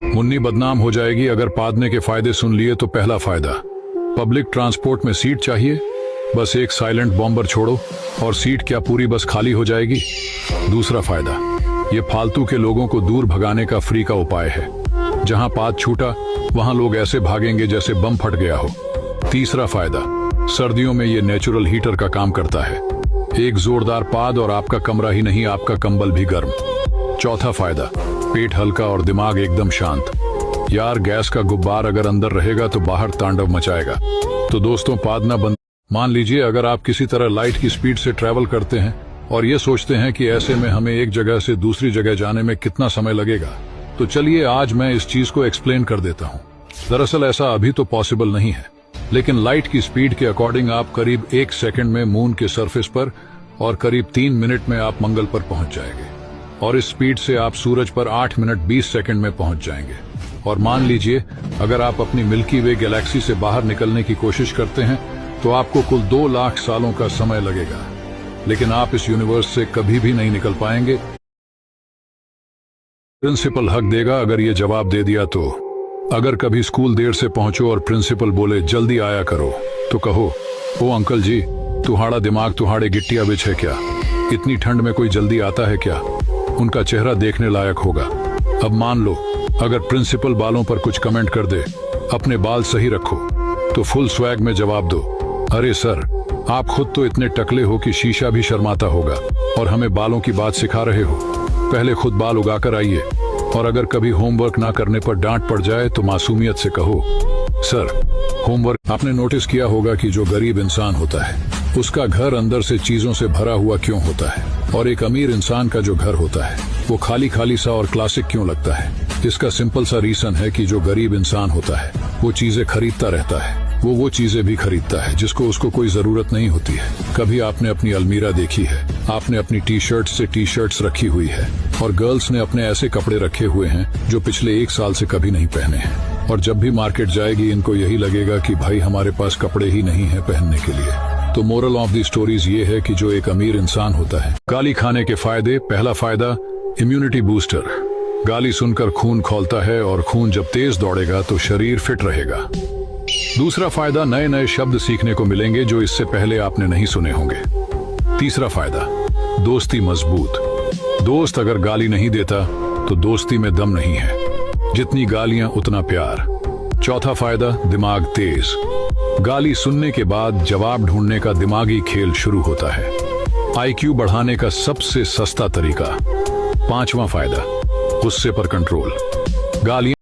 मुन्नी बदनाम हो जाएगी अगर पादने के फायदे सुन लिए तो पहला फायदा, पब्लिक ट्रांसपोर्ट में सीट चाहिए, बस एक साइलेंट बॉम्बर छोड़ो और सीट क्या पूरी बस खाली हो जाएगी। दूसरा फायदा, ये फालतू के लोगों को दूर भगाने का फ्री का उपाय है। जहां पाद छूटा वहां लोग ऐसे भागेंगे जैसे बम फट गया हो। तीसरा फायदा, सर्दियों में ये नेचुरल हीटर का काम करता है। एक जोरदार पाद और आपका कमरा ही नहीं, आपका कंबल भी गर्म। चौथा फायदा, पेट हल्का और दिमाग एकदम शांत। यार, गैस का गुब्बार अगर अंदर रहेगा तो बाहर तांडव मचाएगा। तो दोस्तों, पादना बंद। मान लीजिए अगर आप किसी तरह लाइट की स्पीड से ट्रैवल करते हैं और ये सोचते हैं कि ऐसे में हमें एक जगह से दूसरी जगह जाने में कितना समय लगेगा, तो चलिए आज मैं इस चीज को एक्सप्लेन कर देता हूँ। दरअसल ऐसा अभी तो पॉसिबल नहीं है, लेकिन लाइट की स्पीड के अकॉर्डिंग आप करीब 1 सेकंड में मून के सरफेस पर और करीब 3 मिनट में आप मंगल पर पहुंच जाएंगे, और इस स्पीड से आप सूरज पर 8 मिनट 20 सेकंड में पहुंच जाएंगे। और मान लीजिए अगर आप अपनी मिल्की वे गैलेक्सी से बाहर निकलने की कोशिश करते हैं तो आपको कुल 2 लाख सालों का समय लगेगा, लेकिन आप इस यूनिवर्स से कभी भी नहीं निकल पाएंगे। प्रिंसिपल हक देगा अगर ये जवाब दे दिया तो। अगर कभी स्कूल देर से पहुंचो और प्रिंसिपल बोले जल्दी आया करो, तो कहो, ओ अंकल जी, तुम्हारा दिमाग तुम्हारे गिट्टिया बिछ है क्या? इतनी ठंड में कोई जल्दी आता है क्या? उनका चेहरा देखने लायक होगा। अब मान लो अगर प्रिंसिपल बालों पर कुछ कमेंट कर दे, अपने बाल सही रखो, तो फुल स्वैग में जवाब दो, अरे सर, आप खुद तो इतने टकले हो कि शीशा भी शर्माता होगा और हमें बालों की बात सिखा रहे हो। पहले खुद बाल उगाकर आइए। और अगर कभी होमवर्क ना करने पर डांट पड़ जाए तो मासूमियत से कहो, सर, होमवर्क। आपने नोटिस किया होगा कि जो गरीब इंसान होता है उसका घर अंदर से चीजों से भरा हुआ क्यों होता है, और एक अमीर इंसान का जो घर होता है वो खाली खाली सा और क्लासिक क्यों लगता है? इसका सिंपल सा रीजन है कि जो गरीब इंसान होता है वो चीजें खरीदता रहता है, वो चीजें भी खरीदता है जिसको उसको कोई जरूरत नहीं होती है। कभी आपने अपनी अलमीरा देखी है? आपने अपनी टी शर्ट से टी शर्ट्स रखी हुई है, और गर्ल्स ने अपने ऐसे कपड़े रखे हुए हैं जो पिछले 1 साल से कभी नहीं पहने हैं, और जब भी मार्केट जाएगी इनको यही लगेगा कि भाई हमारे पास कपड़े ही नहीं है पहनने के लिए। तो मोरल ऑफ द स्टोरीज ये है कि जो एक अमीर इंसान होता है। गाली खाने के फायदे। पहला फायदा, इम्यूनिटी बूस्टर। गाली सुनकर खून खौलता है, और खून जब तेज दौड़ेगा तो शरीर फिट रहेगा। दूसरा फायदा, नए नए शब्द सीखने को मिलेंगे जो इससे पहले आपने नहीं सुने होंगे। तीसरा फायदा, दोस्ती मजबूत। दोस्त अगर गाली नहीं देता तो दोस्ती में दम नहीं है। जितनी गालियां उतना प्यार। चौथा फायदा, दिमाग तेज। गाली सुनने के बाद जवाब ढूंढने का दिमागी खेल शुरू होता है। IQ बढ़ाने का सबसे सस्ता तरीका। पांचवा फायदा, गुस्से पर कंट्रोल। गालियां